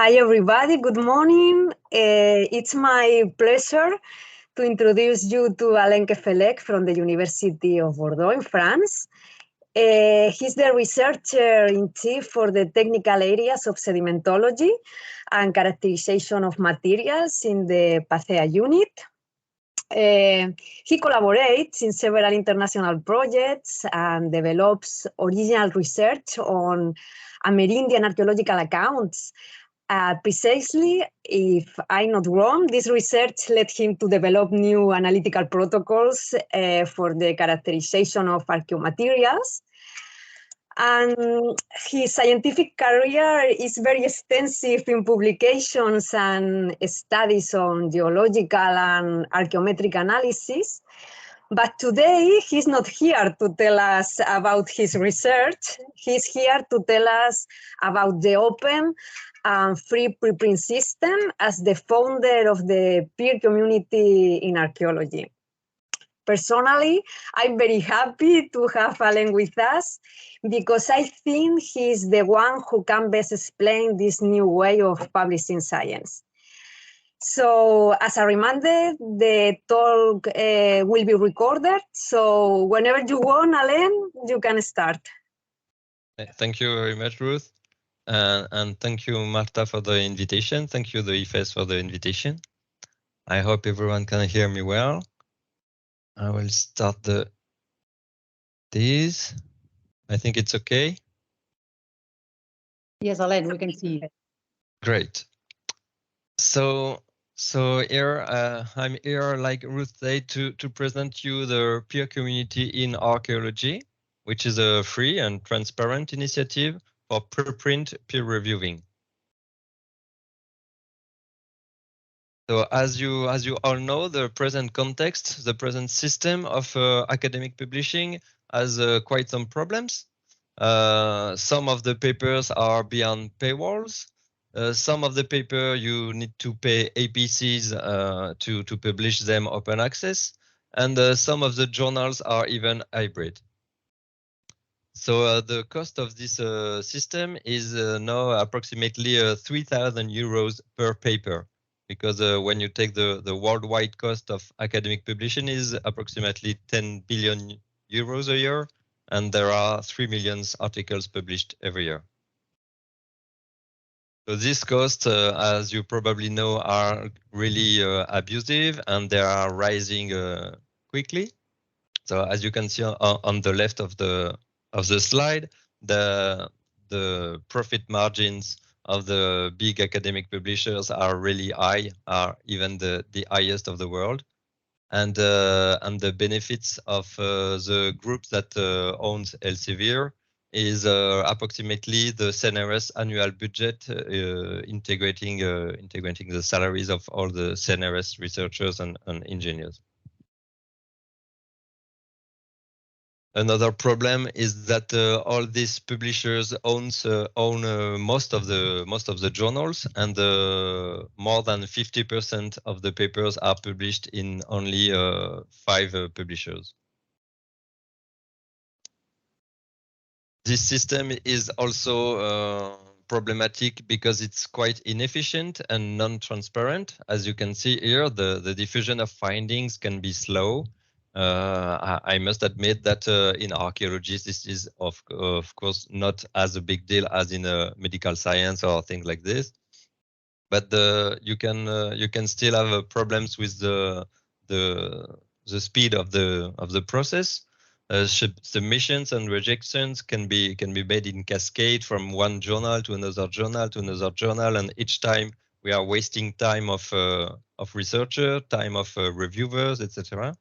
Hi, everybody. Good morning. It's my pleasure to introduce you to Alain Queffelec from the University of Bordeaux in France. He's the researcher-in-chief for the technical areas of sedimentology and characterization of materials in the PACEA unit. He collaborates in several international projects and develops original research on Amerindian archaeological accounts. Precisely, if I'm not wrong, this research led him to develop new analytical protocols for the characterization of archaeomaterials. And his scientific career is very extensive in publications and studies on geological and archaeometric analysis. But today, he's not here to tell us about his research. He's here to tell us about the open and free preprint system as the founder of the peer community in archaeology. Personally, I'm very happy to have Alain with us because I think he's the one who can best explain this new way of publishing science. So as a reminder, the talk will be recorded. So whenever you want, Alain, you can start. Thank you very much, Ruth. And thank you, Marta, for the invitation. Thank you, the IPHES, for the invitation. I hope everyone can hear me well. I will start this. I think it's okay. Yes, Alain, we can see you. Great. So here I'm here, like Ruth said, to present you the peer community in archaeology, which is a free and transparent initiative for preprint peer reviewing. So as you all know, the present context, the present system of academic publishing has quite some problems. Some of the papers are beyond paywalls. Some of the paper you need to pay APCs to publish them open access, and some of the journals are even hybrid. So the cost of this system is now approximately 3,000 euros per paper, because when you take the worldwide cost of academic publishing is approximately 10 billion euros a year, and there are 3 million articles published every year. So these costs, as you probably know, are really abusive, and they are rising quickly. So as you can see on the left of the slide, the profit margins of the big academic publishers are really high, are even the highest of the world, and the benefits of the group that owns Elsevier is approximately the CNRS annual budget, integrating the salaries of all the CNRS researchers and engineers. Another problem is that all these publishers own most of the journals, and more than 50% of the papers are published in only 5 publishers. This system is also problematic because it's quite inefficient and non-transparent. As you can see here, the diffusion of findings can be slow. I must admit that in archaeology, this is of course not as a big deal as in medical science or things like this. But you can still have problems with the speed of the process. Submissions and rejections can be made in cascade from one journal to another journal to another journal, and each time we are wasting time of researcher, time of reviewers, etc.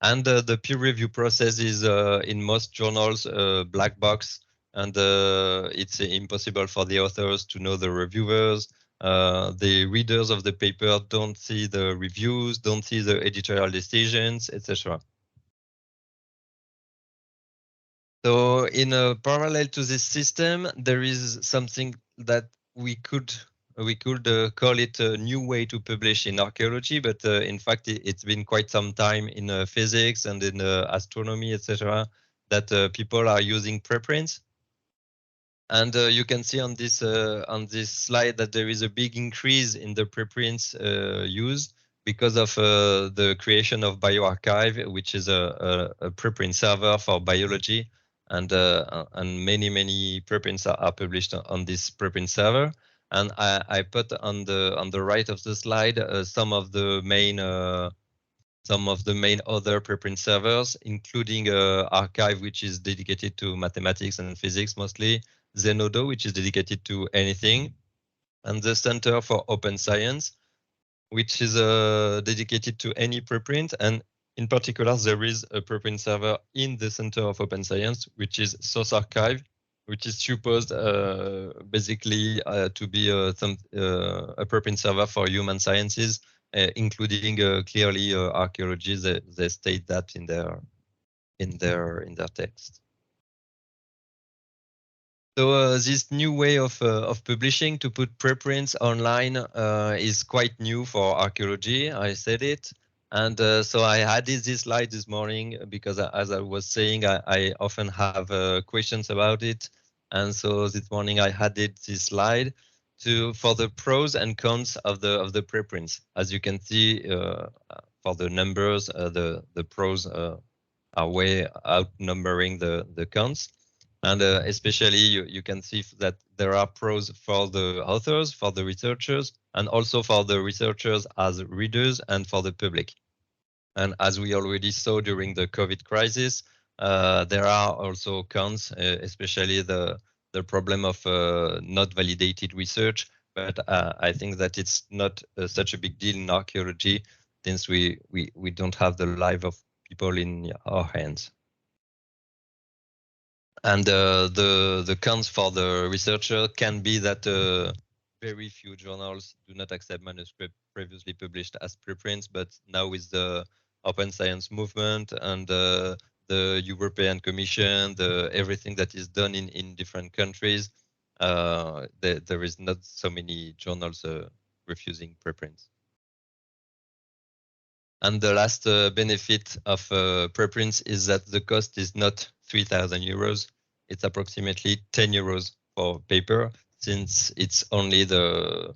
And the peer review process is in most journals black box, and it's impossible for the authors to know the reviewers. The readers of the paper don't see the reviews, don't see the editorial decisions, etc. So in a parallel to this system, there is something that we could call it a new way to publish in archaeology, but in fact, it's been quite some time in physics and in astronomy, etc., that people are using preprints. And you can see on this slide that there is a big increase in the preprints used because of the creation of bioRxiv, which is a preprint server for biology, and many preprints are published on this preprint server. And I put on the right of the slide some of the main other preprint servers, including Archive, which is dedicated to mathematics and physics mostly, Zenodo, which is dedicated to anything, and the Center for Open Science, which is dedicated to any preprint. And in particular, there is a preprint server in the Center of Open Science, which is Source Archive, which is supposed basically to be a preprint server for human sciences, including clearly archaeology. They state that in their text. So this new way of publishing to put preprints online is quite new for archaeology. I said it. And so I added this slide this morning because, as I was saying, I often have questions about it. And so this morning I added this slide for the pros and cons of the preprints. As you can see, for the numbers, the pros are way outnumbering the cons. And especially you can see that there are pros for the authors, for the researchers, and also for the researchers as readers and for the public. And as we already saw during the COVID crisis, there are also cons, especially the problem of not validated research. But I think that it's not such a big deal in archaeology, since we don't have the life of people in our hands. And the cons for the researcher can be that very few journals do not accept manuscripts previously published as preprints, but now with the open science movement and the European Commission, everything that is done in different countries, there is not so many journals refusing preprints. And the last benefit of preprints is that the cost is not 3,000 euros. It's approximately 10 euros for paper, since it's only the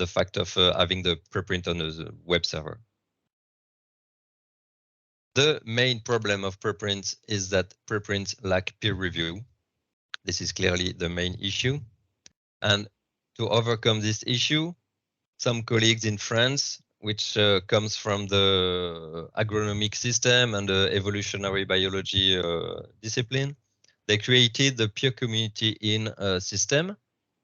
fact of having the preprint on a web server. The main problem of preprints is that preprints lack peer review. This is clearly the main issue. And to overcome this issue, some colleagues in France, which comes from the agronomic system and the evolutionary biology discipline, they created the peer community in system.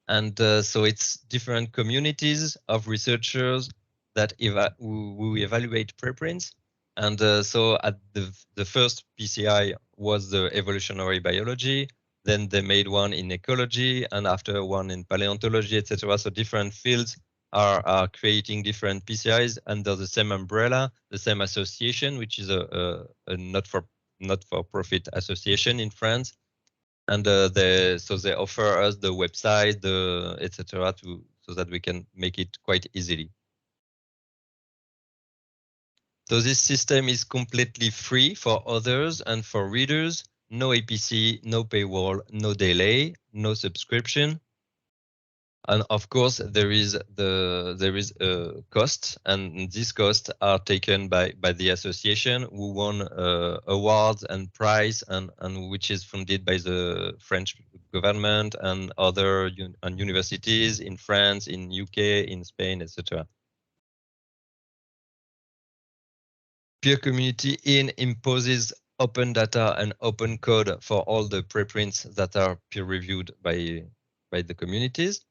And so it's different communities of researchers that who evaluate preprints. And so at the first PCI was the evolutionary biology, then they made one in ecology, and after one in paleontology, etc. So different fields are creating different PCIs under the same umbrella, the same association, which is a not-for-profit association in France. And so they offer us the website, etc., so that we can make it quite easily. So this system is completely free for others and for readers. No APC, no paywall, no delay, no subscription. And of course, there is a cost, and these costs are taken by the association, who won awards and prize, and which is funded by the French government and other universities in France, in UK, in Spain, etc. Peer Community In imposes open data and open code for all the preprints that are peer-reviewed by the communities.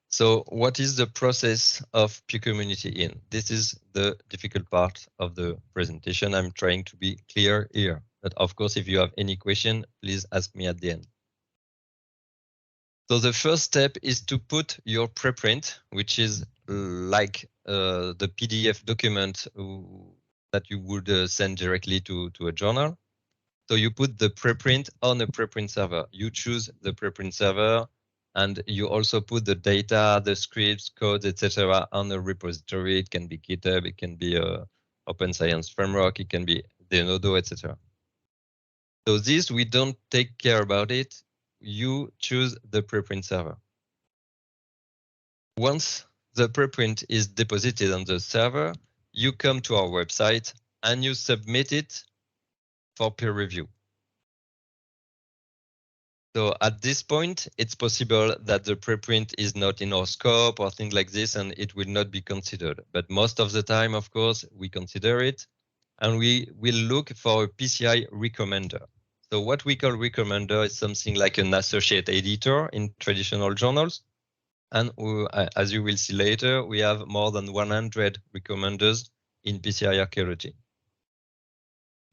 So what is the process of Peer Community In? This is the difficult part of the presentation. I'm trying to be clear here. But of course, if you have any question, please ask me at the end. So the first step is to put your preprint, which is like the PDF document that you would send directly to a journal. So you put the preprint on a preprint server. You choose the preprint server, and you also put the data, the scripts, codes, etc. on a repository. It can be GitHub, it can be a Open Science Framework, it can be Zenodo, etc. So this, we don't take care about it. you choose the preprint server. Once the preprint is deposited on the server, you come to our website and you submit it for peer review. So at this point, it's possible that the preprint is not in our scope or things like this, and it will not be considered. But most of the time, of course, we consider it, and we will look for a PCI recommender. So what we call recommender is something like an associate editor in traditional journals. And as you will see later, we have more than 100 recommenders in PCI Archaeology.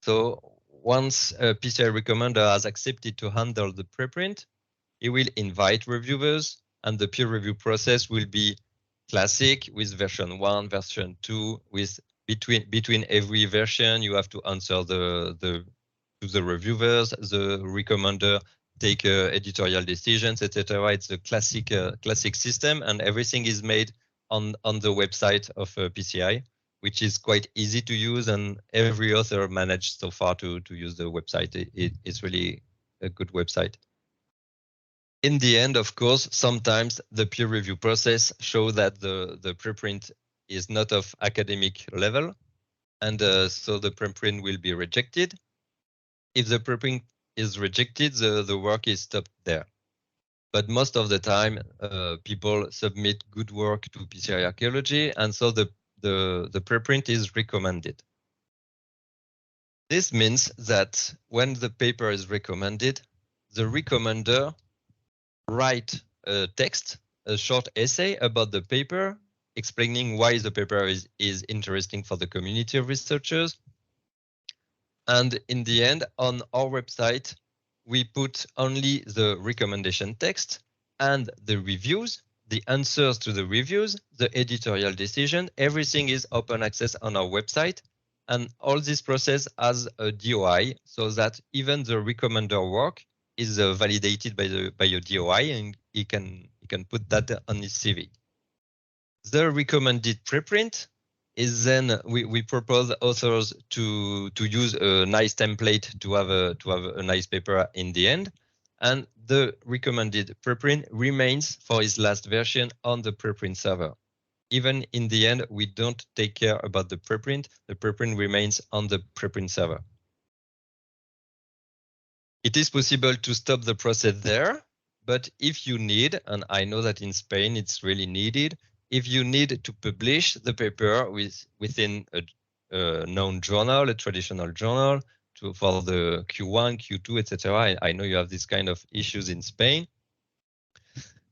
So once a PCI recommender has accepted to handle the preprint, it will invite reviewers, and the peer review process will be classic with version 1, version 2. With between every version, you have to answer to the reviewers, the recommender take editorial decisions, etc. It's a classic system, and everything is made on the website of PCI, which is quite easy to use, and every author managed so far to use the website. It's really a good website. In the end, of course, sometimes the peer review process shows that the preprint is not of academic level, and so the preprint will be rejected. If the preprint is rejected, the work is stopped there. But most of the time, people submit good work to PCI Archaeology, and so the preprint is recommended. This means that when the paper is recommended, the recommender writes a text, a short essay about the paper, explaining why the paper is interesting for the community of researchers. And in the end, on our website, we put only the recommendation text and the reviews, the answers to the reviews, the editorial decision. Everything is open access on our website. And all this process has a DOI, so that even the recommender work is validated by your DOI, and he can put that on his CV. The recommended preprint is then we propose authors to use a nice template to have a nice paper in the end, and the recommended preprint remains for its last version on the preprint server. Even in the end, we don't take care about the preprint. The preprint remains on the preprint server. It is possible to stop the process there, but if you need, and I know that in Spain it's really needed, if you need to publish the paper within a known journal, a traditional journal, for the Q1, Q2, etc. I know you have this kind of issues in Spain.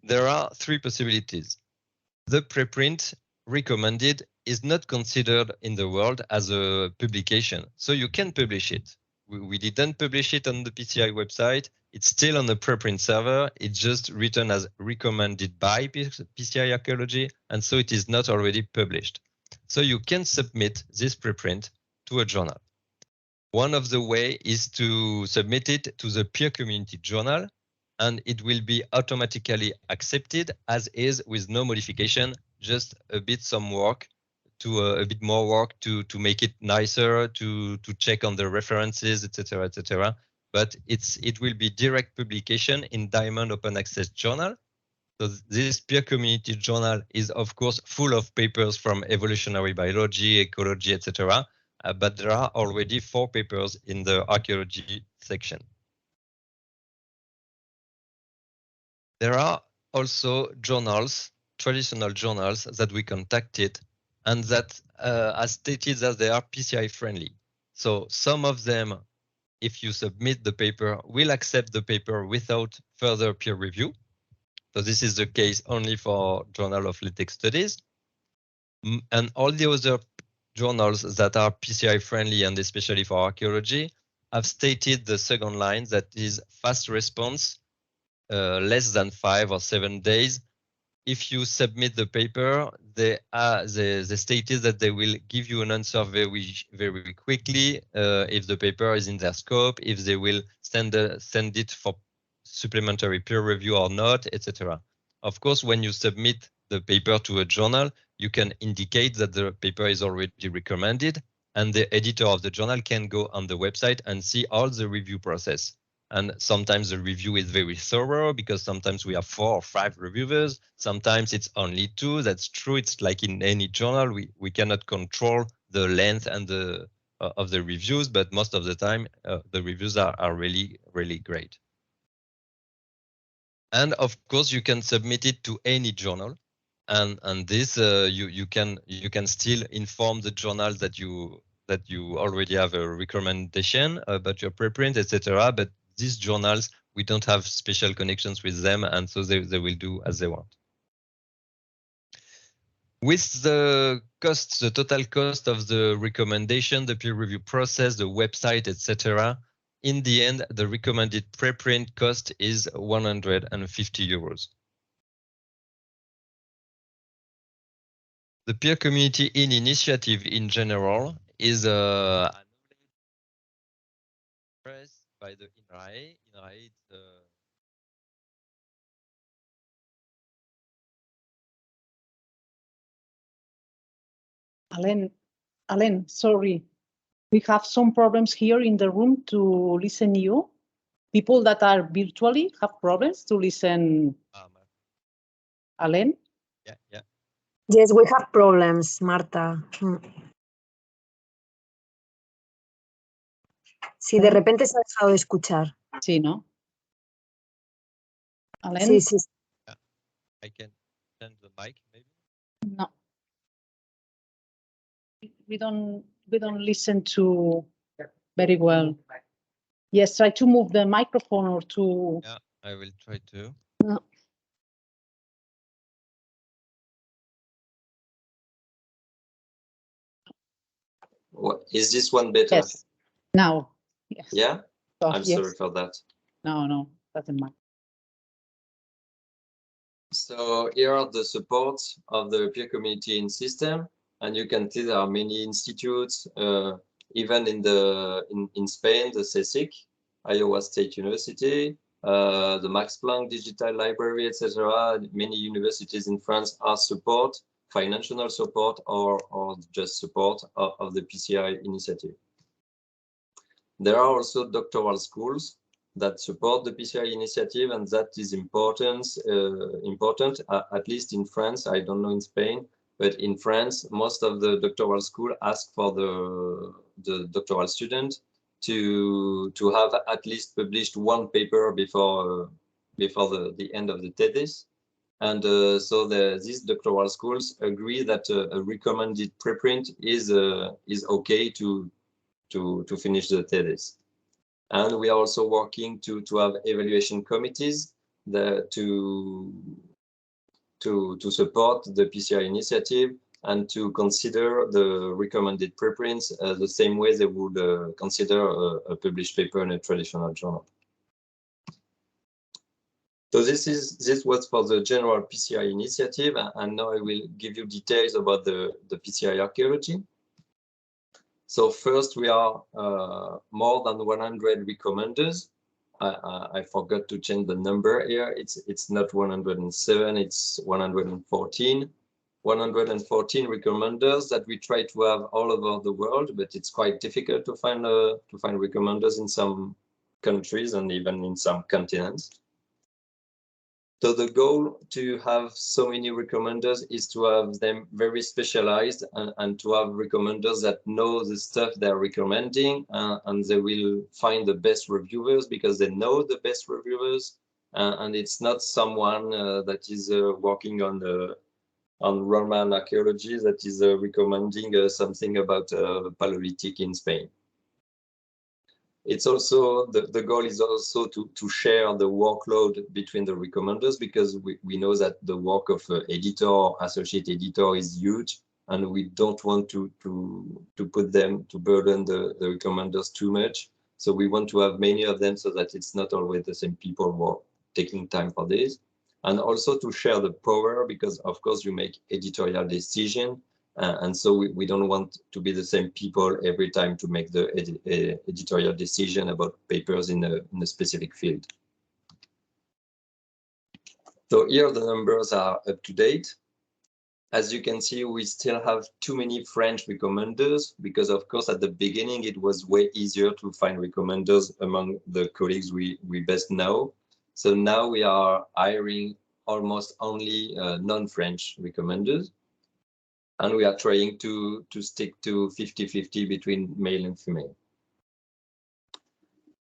There are three possibilities. The preprint recommended is not considered in the world as a publication, so you can publish it. We didn't publish it on the PCI website. It's still on the preprint server. It's just written as recommended by PCI Archaeology, and so it is not already published. So you can submit this preprint to a journal. One of the ways is to submit it to the peer community journal, and it will be automatically accepted as is with no modification, just a bit more work to make it nicer, to check on the references, etc., etc. But it will be direct publication in Diamond Open Access Journal. So this peer community journal is, of course, full of papers from evolutionary biology, ecology, etc. But there are already 4 papers in the archaeology section. There are also journals, traditional journals, that we contacted and that are stated that they are PCI friendly. So some of them, if you submit the paper, will accept the paper without further peer review. So this is the case only for Journal of LaTeX Studies. And all the other journals that are PCI friendly, and especially for archaeology, have stated the second line, that is fast response, less than 5 or 7 days. If you submit the paper, they stated that they will give you an answer very quickly if the paper is in their scope, if they will send it for supplementary peer review or not, etc. Of course, when you submit the paper to a journal, you can indicate that the paper is already recommended, and the editor of the journal can go on the website and see all the review process. And sometimes the review is very thorough because sometimes we have 4 or 5 reviewers. Sometimes it's only 2. That's true. It's like in any journal, we cannot control the length and the of the reviews, but most of the time the reviews are really, really great. And of course, you can submit it to any journal, and this you can still inform the journal that you already have a recommendation about your preprint, etc. But these journals, we don't have special connections with them, and so they will do as they want. With the costs, the total cost of the recommendation, the peer review process, the website, etc., in the end, the recommended preprint cost is 150 euros. The peer community in initiative in general is a press by the INRAE. INRAE Alain, sorry. We have some problems here in the room to listen you. People that are virtually have problems to listen. Alain? Yeah. Yes, we have problems, Marta. Sí, de repente se ha dejado de escuchar. Sí, ¿no? Alain? Sí, sí. Yeah. I can turn the mic, maybe? No. We don't listen to very well. Yes, try to move the microphone or to. Yeah, I will try to. No. What, is this one better? Yes. Now. Yes. Yeah? Oh, I'm yes. sorry for that. No, doesn't matter. So here are the supports of the peer community in system, and you can see there are many institutes, even in Spain, the CSIC, Iowa State University, the Max Planck Digital Library, etc. Many universities in France are support, financial support, or just support of the PCI initiative. There are also doctoral schools that support the PCI initiative, and that is important, at least in France. I don't know in Spain, but in France, most of the doctoral school ask for the doctoral student to have at least published 1 paper before the end of the thesis. And so these doctoral schools agree that a recommended preprint is okay to finish the thesis. And we are also working to have evaluation committees to support the PCI initiative and to consider the recommended preprints the same way they would consider a published paper in a traditional journal. So this was for the general PCI initiative, and now I will give you details about the PCI archaeology. So first, we are more than 100 recommenders. I forgot to change the number here. It's not 107, it's 114. 114 recommenders that we try to have all over the world, but it's quite difficult to find recommenders in some countries and even in some continents. So the goal to have so many recommenders is to have them very specialized and to have recommenders that know the stuff they're recommending, and they will find the best reviewers because they know the best reviewers, and it's not someone that is working on Roman archaeology that is recommending something about Paleolithic in Spain. It's also the goal is also to share the workload between the recommenders, because we know that the work of editor or associate editor is huge, and we don't want to burden the recommenders too much. So we want to have many of them so that it's not always the same people who are taking time for this, and also to share the power, because of course you make editorial decision. And so we don't want to be the same people every time to make the editorial decision about papers in a specific field. So here the numbers are up to date. As you can see, we still have too many French recommenders because, of course, at the beginning, it was way easier to find recommenders among the colleagues we best know. So now we are hiring almost only non-French recommenders. And we are trying to stick to 50-50 between male and female.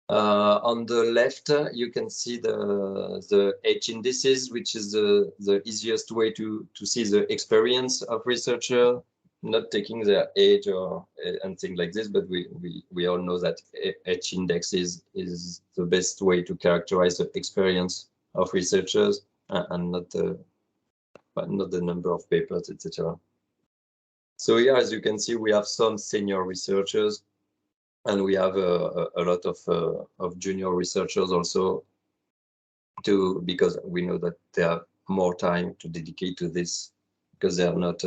On the left, you can see the age indices, which is the easiest way to see the experience of researcher, not taking their age or and things like this, but we all know that age index is the best way to characterize the experience of researchers and not the number of papers, etc. So here, as you can see, we have some senior researchers, and we have a lot of junior researchers also, because we know that they have more time to dedicate to this because they are not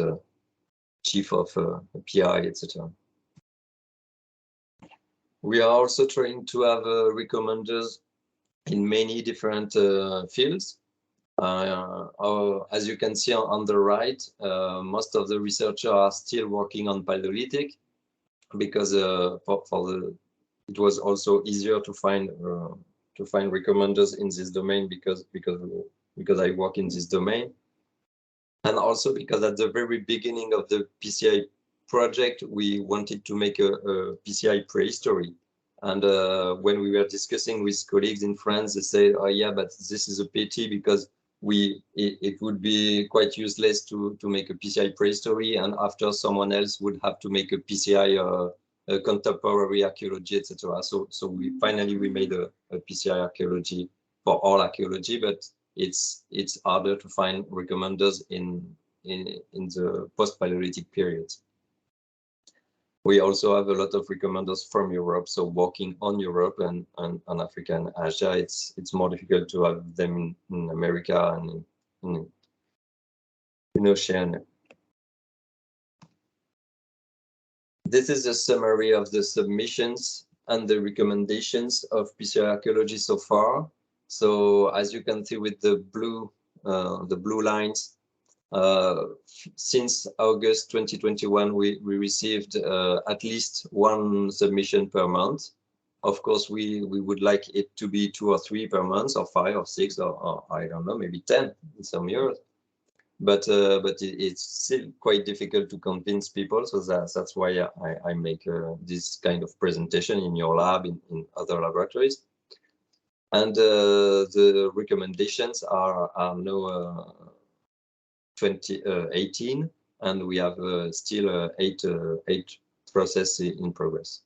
chief of a PI, etc. We are also trying to have recommenders in many different fields. As you can see on the right, most of the researchers are still working on Paleolithic because it was also easier to find recommenders in this domain because I work in this domain, and also because at the very beginning of the PCI project we wanted to make a PCI prehistory. And when we were discussing with colleagues in France, they said, "Oh yeah, but this is a pity because it would be quite useless to make a PCI prehistory, and after someone else would have to make a PCI contemporary archaeology, etc." So we finally made a PCI archaeology for all archaeology, but it's harder to find recommenders in the post-Paleolithic period. We also have a lot of recommenders from Europe, so working on Europe and Africa and Asia, it's more difficult to have them in America and in Oceania. This is a summary of the submissions and the recommendations of PCI archaeology so far. So as you can see with the blue lines, since August 2021, we received at least one submission per month. Of course, we would like it to be 2 or 3 per month, or 5 or 6, or I don't know, maybe 10 in some years. But it's still quite difficult to convince people, so that's why I make this kind of presentation in your lab, in other laboratories. And the recommendations are now 2018, and we have still 8 processes in progress.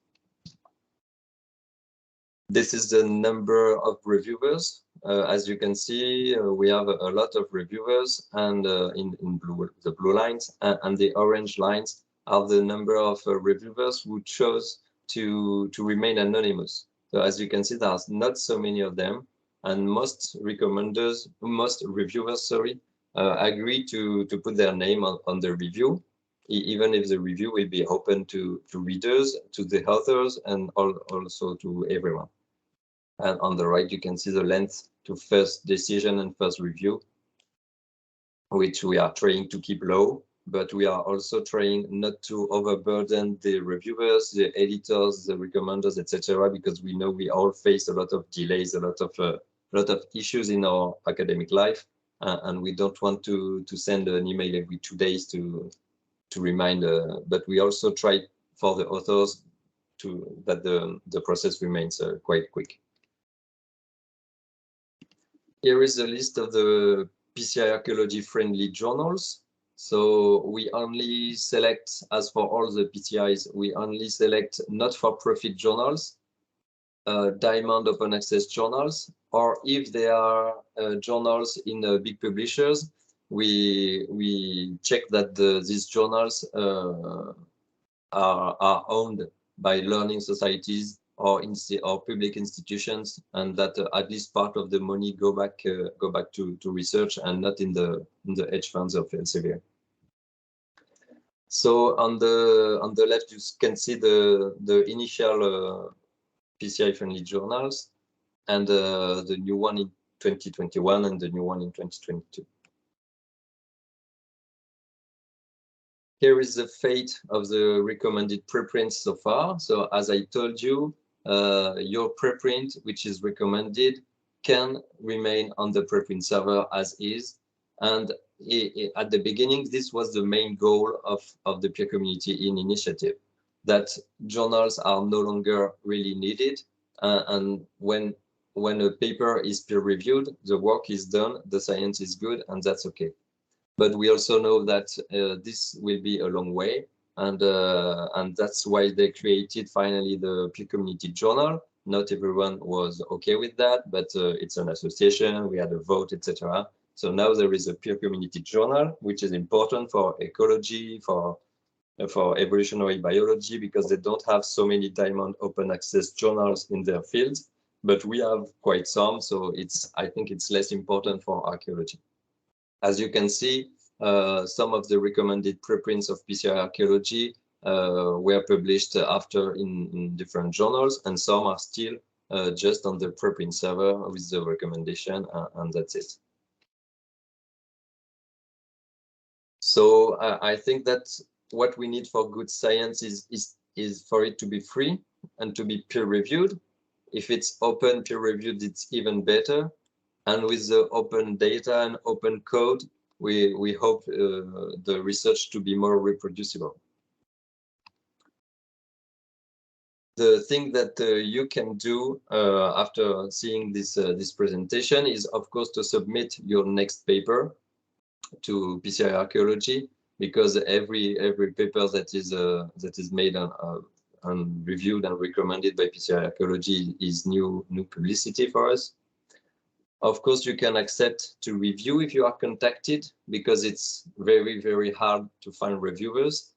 This is the number of reviewers. As you can see, we have a lot of reviewers, and in blue, the blue lines, and the orange lines are the number of reviewers who chose to remain anonymous. So as you can see, there's not so many of them, and most reviewers, agree to put their name on the review, even if the review will be open to readers, to the authors, and also to everyone. And on the right, you can see the length to first decision and first review, which we are trying to keep low, but we are also trying not to overburden the reviewers, the editors, the recommenders, etc., because we know we all face a lot of delays, a lot of issues in our academic life, and we don't want to send an email every 2 days to remind. But we also try for the authors that the process remains quite quick. Here is a list of the PCI archaeology friendly journals. So we only select, as for all the PCIs, we only select not-for-profit journals, diamond open access journals, or if they are journals in big publishers, we check that these journals are owned by learning societies or public institutions, and that at least part of the money go back to research and not in the hedge funds of Elsevier. So on the left, you can see the initial PCI friendly journals, and the new one in 2021 and the new one in 2022. Here is the fate of the recommended preprints so far. So as I told you, your preprint, which is recommended, can remain on the preprint server as is. And at the beginning, this was the main goal of the peer community in initiative, that journals are no longer really needed. And when a paper is peer reviewed, the work is done, the science is good, and that's okay. But we also know that this will be a long way, and that's why they created finally the peer community journal. Not everyone was okay with that, but it's an association, we had a vote, etc. So now there is a peer community journal, which is important for ecology, for evolutionary biology, because they don't have so many diamond open access journals in their fields, but we have quite some, so I think it's less important for archaeology. As you can see, some of the recommended preprints of PCI Archaeology were published after in different journals, and some are still just on the preprint server with the recommendation, and that's it. So I think that what we need for good science is for it to be free and to be peer-reviewed. If it's open peer-reviewed, it's even better. And with the open data and open code, we hope the research to be more reproducible. The thing that you can do after seeing this presentation is, of course, to submit your next paper to PCI Archaeology, because every paper that is made and reviewed and recommended by PCI Archaeology is new publicity for us. Of course, you can accept to review if you are contacted, because it's very, very hard to find reviewers.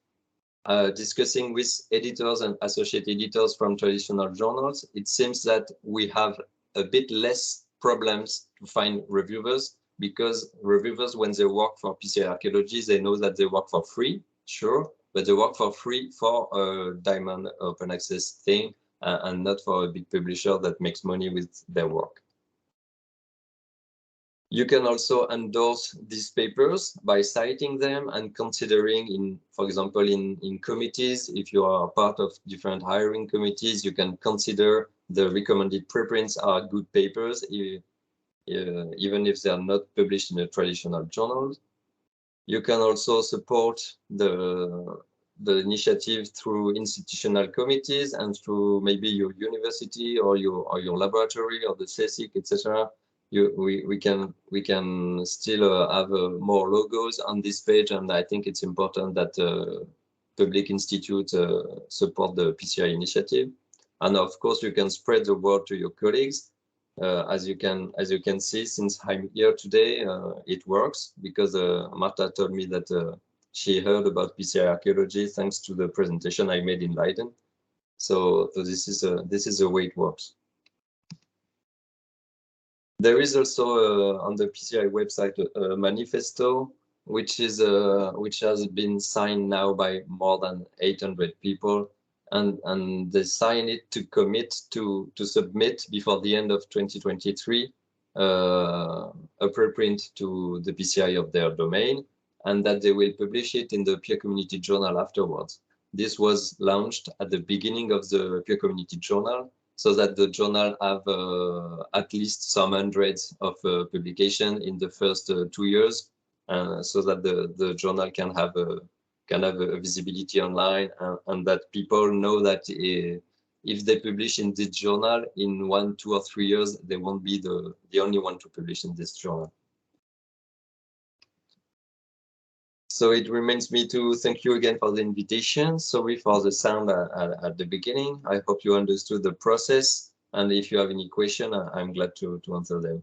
Discussing with editors and associate editors from traditional journals, it seems that we have a bit less problems to find reviewers, because reviewers, when they work for PCI Archaeology, they know that they work for free, sure, but they work for free for a diamond open access thing, and not for a big publisher that makes money with their work. You can also endorse these papers by citing them and considering, for example, in committees, if you are part of different hiring committees, you can consider the recommended preprints are good papers, even if they are not published in a traditional journal. You can also support the initiative through institutional committees and through maybe your university or your laboratory or the CSIC, etc. We can still have more logos on this page, and I think it's important that public institutes support the PCI initiative. And of course, you can spread the word to your colleagues. As you can see, since I'm here today, it works, because Marta told me that she heard about PCI Archaeology thanks to the presentation I made in Leiden. So this is the way it works. There is also on the PCI website a manifesto, which has been signed now by more than 800 people, and they sign it to commit to submit before the end of 2023 a preprint to the PCI of their domain, and that they will publish it in the peer community journal afterwards. This was launched at the beginning of the peer community journal, so that the journal have at least some hundreds of publication in the first 2 years, so that the journal can have a visibility online, and that people know that if they publish in this journal, in 1, 2, or 3 years, they won't be the only one to publish in this journal. So it remains me to thank you again for the invitation. Sorry for the sound at the beginning. I hope you understood the process. And if you have any question, I'm glad to answer them.